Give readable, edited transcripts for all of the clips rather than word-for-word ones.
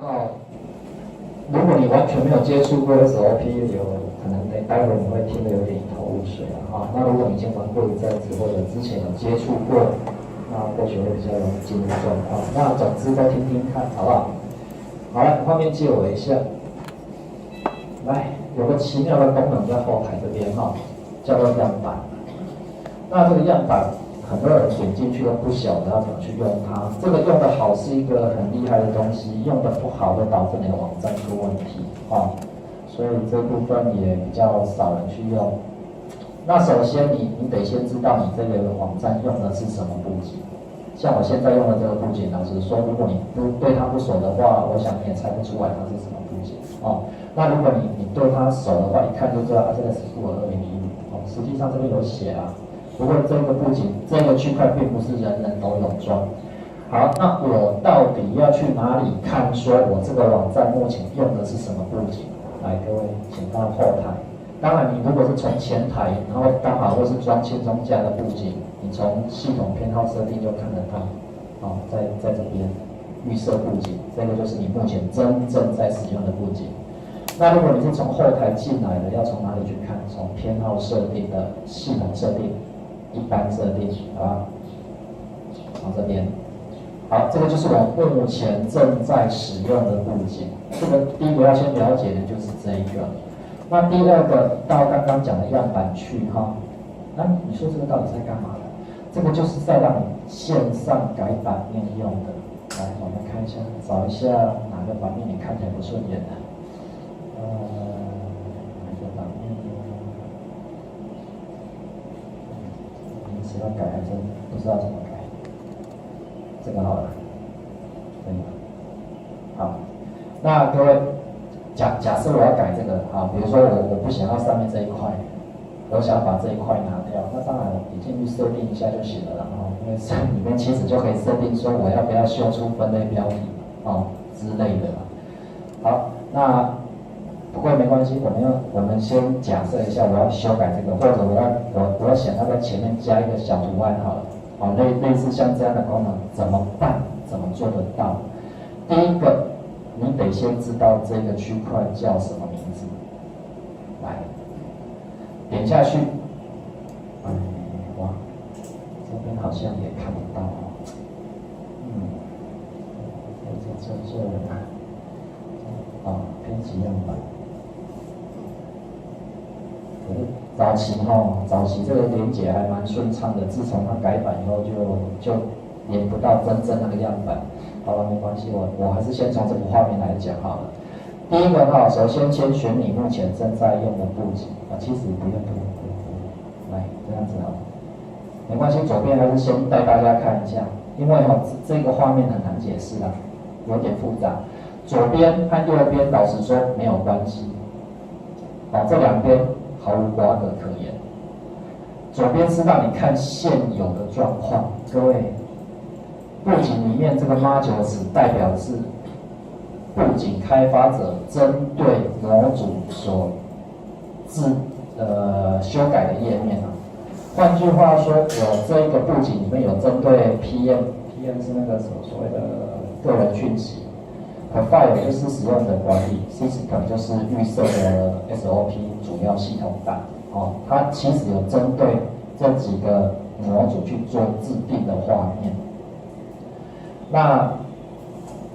哦，如果你完全没有接触过 SOP，可能待会你会听得有点一头雾水啊。那如果你已经玩过一阵子，或者之前有接触过，那或许会比较容易进入状况。那总之再听听看，好不好？好了，画面借我一下。来，有个奇妙的功能在后台这边哈，叫做样板。那这个样板，很多人点进去都不晓得要怎么去用它。这个用的好是一个很厉害的东西，用的不好就导致你的网站出问题啊。所以这部分也比较少人去用。那首先你得先知道你这个网站用的是什么布景。像我现在用的这个布景，老实说，如果你对它不熟的话，我想你也猜不出来它是什么布景哦。那如果你对它熟的话，一看就知道这个是我2015哦。实际上这边有写啊，不过这个布景这个区块并不是人人都有装。好，那我到底要去哪里看？说我这个网站目前用的是什么布景？来，各位，请到后台。当然，你如果是从前台，然后刚好又是装轻松架的布景，你从系统偏好设定就看得到。哦，在这边预设布景，这个就是你目前真正在使用的布景。那如果你是从后台进来的，要从哪里去看？从偏好设定的系统设定、一般设定，好吧？从这边。好，这个就是我目前正在使用的布景。这个第一个要先了解的就是这一个。那第二个到刚刚讲的样板去哈，那你说这个到底在干嘛的？这个就是在让你线上改版面用的。来，我们看一下，找一下哪个版面你看起来不顺眼的。哪个版面？名字要改还真不知道怎么改。这个好了，可以。好，那各位，假设我要改这个，好，比如说我不想要上面这一块，我想要把这一块拿掉，那当然你进去设定一下就行了，然后因为这里面其实就可以设定说我要不要秀出分类标题哦之类的。好，那不过没关系，我们先假设一下我要修改这个，或者我要想要在前面加一个小图案好了。好，类似像这样的功能怎么办？怎么做得到？第一个，你得先知道这个区块叫什么名字。来，点下去，哇，这边好像也看不到哦。这啊，编辑样板。早期这个连结还蛮顺畅的，自从它改版以后就连不到真正那个样板。好了，没关系，我还是先从这个画面来讲好了。第一个哈，首先先选你目前正在用的布景啊，其实不用，来这样子好了，没关系，左边还是先带大家看一下，因为这个画面很难解释啊，有点复杂。左边和右边老实说没有关系，这两边毫无瓜葛可言。左边是让你看现有的状况，各位，布景里面这个 modules 代表的是布景开发者针对模组所修改的页面啊。换句话说，我这个布景里面有针对 PM 是那个所谓的个人讯息。Profile 就是使用者管理 ，System 就是预设的 SOP 主要系统档哦，它其实有针对这几个模组去做制定的画面。那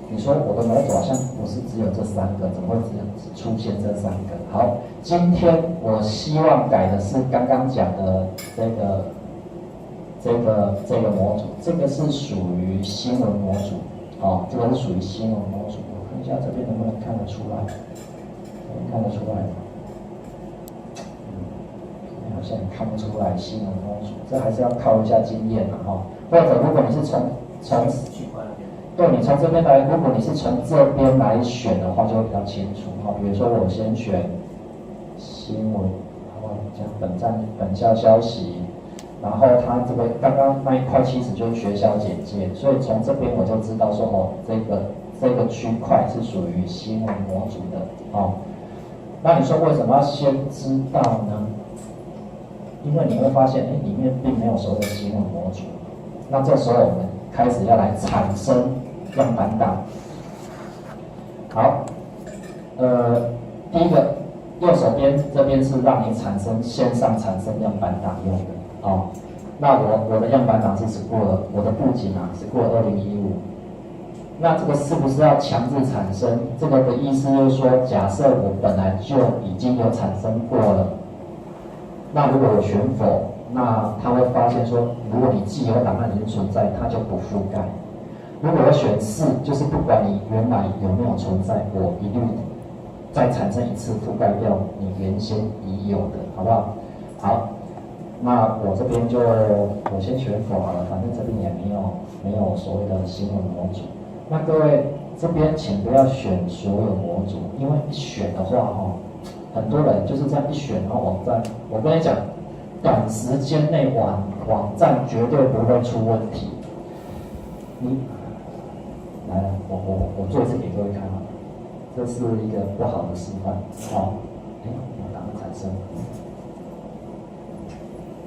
你说我的模组好像不是只有这3个，怎么会只出现这3个？好，今天我希望改的是刚刚讲的这个模组，这个是属于新闻模组。哦，这个是属于新闻模组，我看一下这边能不能看得出来，看得出来吗？好像也看不出来新闻模组，这还是要靠一下经验的哈。或者如果你是从对你从这边来，如果你是从这边来选的话，就会比较清楚哈。比如说我先选新闻，然后讲本校消息。然后它这个刚刚那一块其实就是学校简介，所以从这边我就知道说哦，这个区块是属于新闻模组的哦。那你说为什么要先知道呢？因为你会发现，里面并没有所谓的新闻模组。那这时候我们开始要来产生样板档。好，第一个右手边这边是让你产生线上产生样板档用的哦。那我的样板档是只过了，我的布景啊是过了2015。那这个是不是要强制产生？这个的意思就是说，假设我本来就已经有产生过了，那如果我选否，那它会发现说，如果你既有档案已经存在，它就不覆盖。如果我选是，就是不管你原来有没有存在，我一律再产生一次覆盖掉你原先已有的，好不好？好，那我这边就我先选否好了，反正这边也没有所谓的新闻模组。那各位这边请不要选所有模组，因为一选的话很多人就是这样一选，然后网站，我跟你讲，短时间内网站绝对不会出问题。你来了，我做一次给各位看啊，这是一个不好的示范。好，有档案产生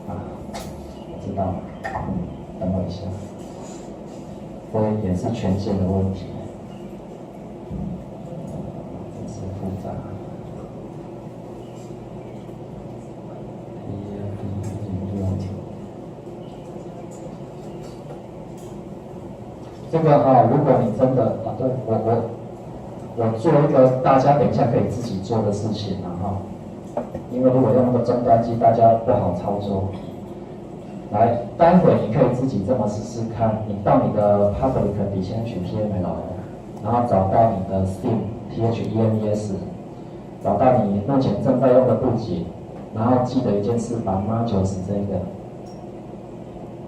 啊，我知道了，等我一下。所以也是权限的问题，真是复杂。这个如果你真的对我做一个大家等一下可以自己做的事情因为如果用那个终端机，大家不好操作。来，待会你可以自己这么试试看。你到你的 public 底下取 PML， 然后找到你的 Steam THEMES， 找到你目前正在用的布景，然后记得一件事，把 modules 这个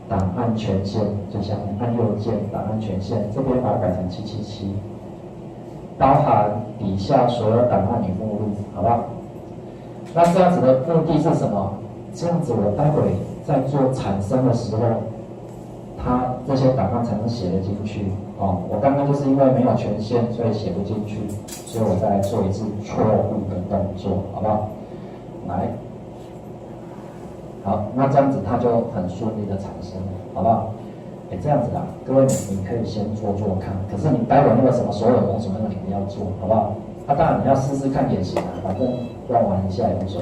档案权限，就像按右键档案权限，这边把它改成777，包含底下所有档案与目录，好不好？那这样子的目的是什么？这样子我待会在做产生的时候，它这些档案才能写得进去我刚刚就是因为没有权限，所以写不进去，所以我再来做一次错误的动作，好不好？来，好，那这样子它就很顺利的产生了，好不好？这样子啦，各位你可以先做做看，可是你待会那个什么所有模组那个你不要做，好不好？当然你要试试看也行反正乱玩一下也无所谓。